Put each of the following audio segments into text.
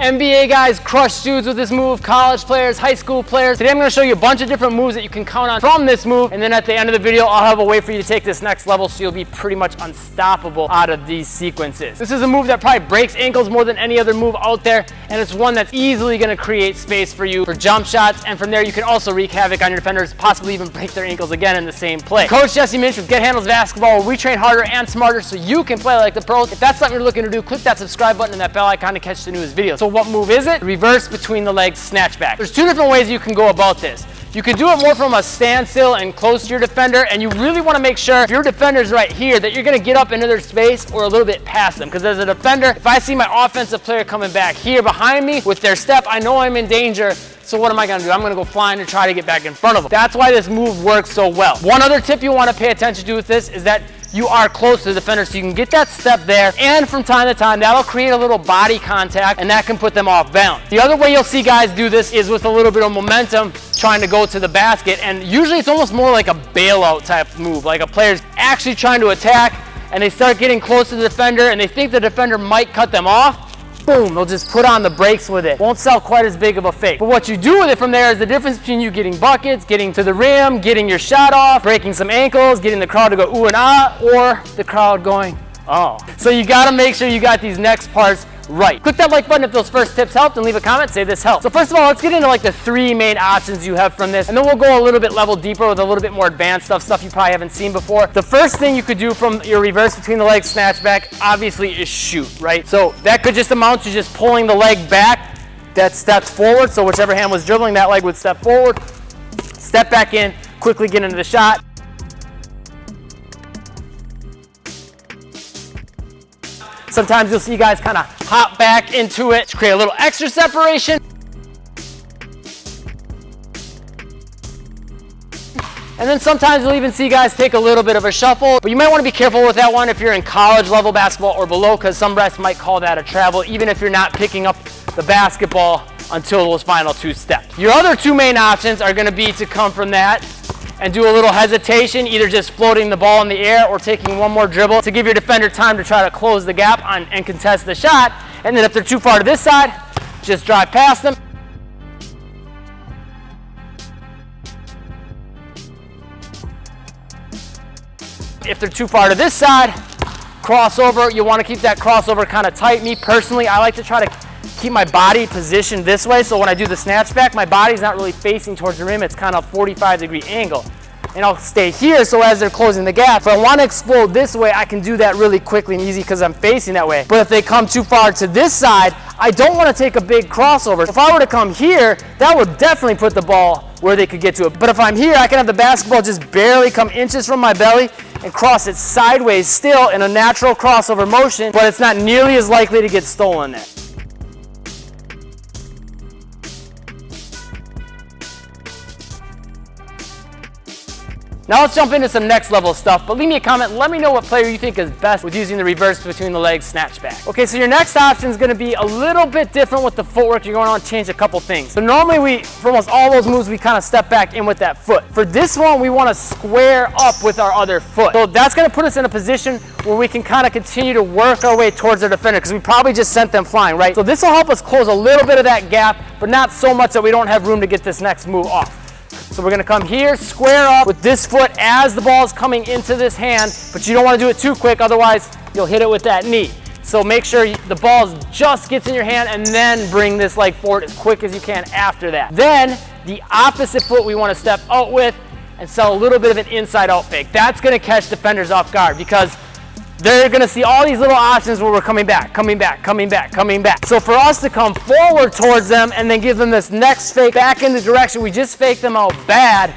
NBA guys crush dudes with this move, college players, high school players. Today I'm going to show you a bunch of different moves that you can count on from this move, and then at the end of the video I'll have a way for you to take this next level so you'll be pretty much unstoppable out of these sequences. This is a move that probably breaks ankles more than any other move out there, and it's one that's easily going to create space for you for jump shots, and from there you can also wreak havoc on your defenders, possibly even break their ankles again in the same play. Coach Jesse Muench with Get Handles Basketball, where we train harder and smarter so you can play like the pros. If that's something you're looking to do, click that subscribe button and that bell icon to catch the newest video. So what move is it? Reverse between the legs snatchback. There's two different ways you can go about this. You can do it more from a standstill and close to your defender, and you really want to make sure if your defender's right here that you're going to get up into their space or a little bit past them, because as a defender, if I see my offensive player coming back here behind me with their step, I know I'm in danger. So what am I gonna do? I'm gonna go flying and try to get back in front of them. That's why this move works so well. One other tip you wanna pay attention to with this is that you are close to the defender so you can get that step there, and from time to time that'll create a little body contact and that can put them off balance. The other way you'll see guys do this is with a little bit of momentum trying to go to the basket, and usually it's almost more like a bailout type move, like a player's actually trying to attack and they start getting close to the defender and they think the defender might cut them off. Boom, they'll just put on the brakes with it. Won't sell quite as big of a fake. But what you do with it from there is the difference between you getting buckets, getting to the rim, getting your shot off, breaking some ankles, getting the crowd to go ooh and ah, or the crowd going, oh. So you gotta make sure you got these next parts right. Click that like button if those first tips helped, and leave a comment, say this helped. So first of all, let's get into like the three main options you have from this, and then we'll go a little bit level deeper with a little bit more advanced stuff you probably haven't seen before. The first thing you could do from your reverse between the legs snatchback, obviously, is shoot, right? So that could just amount to just pulling the leg back that steps forward. So whichever hand was dribbling, that leg would step forward, step back in, quickly get into the shot. Sometimes you'll see guys kind of hop back into it to create a little extra separation. And then sometimes you'll even see guys take a little bit of a shuffle, but you might want to be careful with that one if you're in college level basketball or below, because some refs might call that a travel, even if you're not picking up the basketball until those final two steps. Your other two main options are going to be to come from that and do a little hesitation, either just floating the ball in the air or taking one more dribble to give your defender time to try to close the gap on and contest the shot. And then if they're too far to this side, just drive past them. If they're too far to this side, crossover. You want to keep that crossover kind of tight. Me personally, I like to try to keep my body positioned this way, so when I do the snatchback, my body's not really facing towards the rim. It's kind of 45-degree angle. And I'll stay here, so as they're closing the gap, if I want to explode this way, I can do that really quickly and easy because I'm facing that way. But if they come too far to this side, I don't want to take a big crossover. If I were to come here, that would definitely put the ball where they could get to it. But if I'm here, I can have the basketball just barely come inches from my belly and cross it sideways still in a natural crossover motion, but it's not nearly as likely to get stolen there. Now let's jump into some next level stuff, but leave me a comment and let me know what player you think is best with using the reverse between the legs snatchback. Okay, so your next option is going to be a little bit different with the footwork. You're going to change a couple things. So normally for almost all those moves, we kind of step back in with that foot. For this one, we want to square up with our other foot. So that's going to put us in a position where we can kind of continue to work our way towards our defender, because we probably just sent them flying, right? So this will help us close a little bit of that gap, but not so much that we don't have room to get this next move off. So we're going to come here, square up with this foot as the ball is coming into this hand, but you don't want to do it too quick, otherwise you'll hit it with that knee. So make sure the ball just gets in your hand and then bring this leg forward as quick as you can after that. Then the opposite foot we want to step out with and sell a little bit of an inside out fake. That's going to catch defenders off guard because they're going to see all these little options where we're coming back, coming back, coming back, coming back. So for us to come forward towards them and then give them this next fake back in the direction we just faked them out bad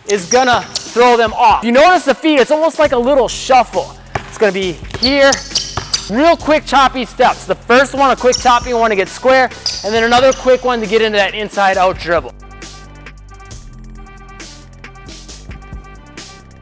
is going to throw them off. You notice the feet, it's almost like a little shuffle. It's going to be here, real quick choppy steps. The first one, a quick choppy one to get square, and then another quick one to get into that inside out dribble.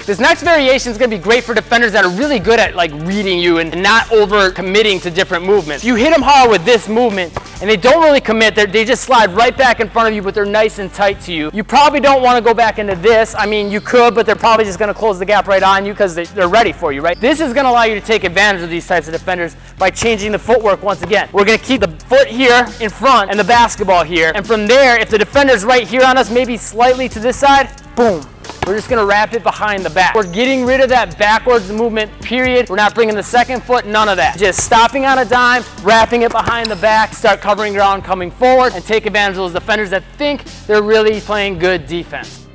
This next variation is going to be great for defenders that are really good at like reading you and not over committing to different movements. If you hit them hard with this movement and they don't really commit, they just slide right back in front of you, but they're nice and tight to you. You probably don't want to go back into this. I mean, you could, but they're probably just going to close the gap right on you because they're ready for you, right? This is going to allow you to take advantage of these types of defenders by changing the footwork once again. We're going to keep the foot here in front and the basketball here. And from there, if the defender's right here on us, maybe slightly to this side, boom. We're just gonna wrap it behind the back. We're getting rid of that backwards movement, period. We're not bringing the second foot, none of that. Just stopping on a dime, wrapping it behind the back, start covering ground coming forward, and take advantage of those defenders that think they're really playing good defense.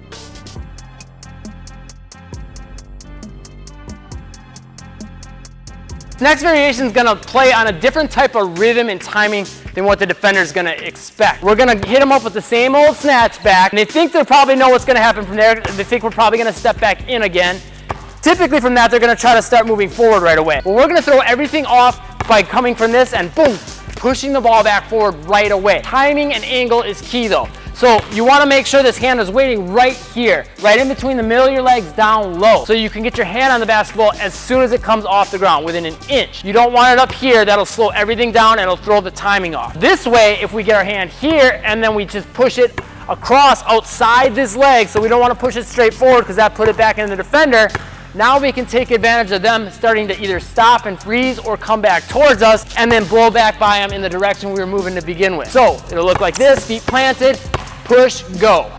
Next variation is gonna play on a different type of rhythm and timing than what the defender is gonna expect. We're gonna hit them up with the same old snatch back, and they think they probably know what's gonna happen from there. They think we're probably gonna step back in again. Typically from that, they're gonna try to start moving forward right away. Well, we're gonna throw everything off by coming from this and boom, pushing the ball back forward right away. Timing and angle is key though. So you want to make sure this hand is waiting right here, right in between the middle of your legs down low. So you can get your hand on the basketball as soon as it comes off the ground, within an inch. You don't want it up here, that'll slow everything down and it'll throw the timing off. This way, if we get our hand here and then we just push it across outside this leg, so we don't want to push it straight forward because that put it back in the defender, now we can take advantage of them starting to either stop and freeze or come back towards us and then blow back by them in the direction we were moving to begin with. So it'll look like this, feet planted, push, go.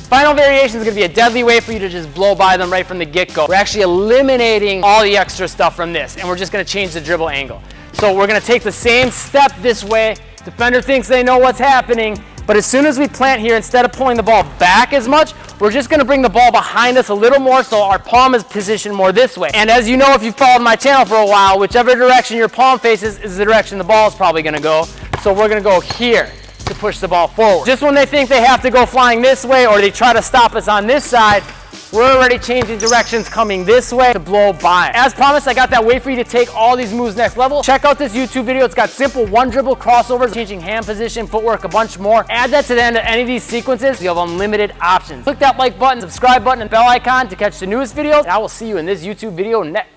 Final variation is going to be a deadly way for you to just blow by them right from the get-go. We're actually eliminating all the extra stuff from this, and we're just going to change the dribble angle. So we're going to take the same step this way. Defender thinks they know what's happening, but as soon as we plant here, instead of pulling the ball back as much, we're just going to bring the ball behind us a little more so our palm is positioned more this way. And as you know, if you've followed my channel for a while, whichever direction your palm faces is the direction the ball is probably going to go. So we're going to go here to push the ball forward. Just when they think they have to go flying this way or they try to stop us on this side, we're already changing directions coming this way to blow by. As promised, I got that way for you to take all these moves next level. Check out this YouTube video. It's got simple one dribble crossovers, changing hand position, footwork, a bunch more. Add that to the end of any of these sequences. You have unlimited options. Click that like button, subscribe button, and bell icon to catch the newest videos. And I will see you in this YouTube video next.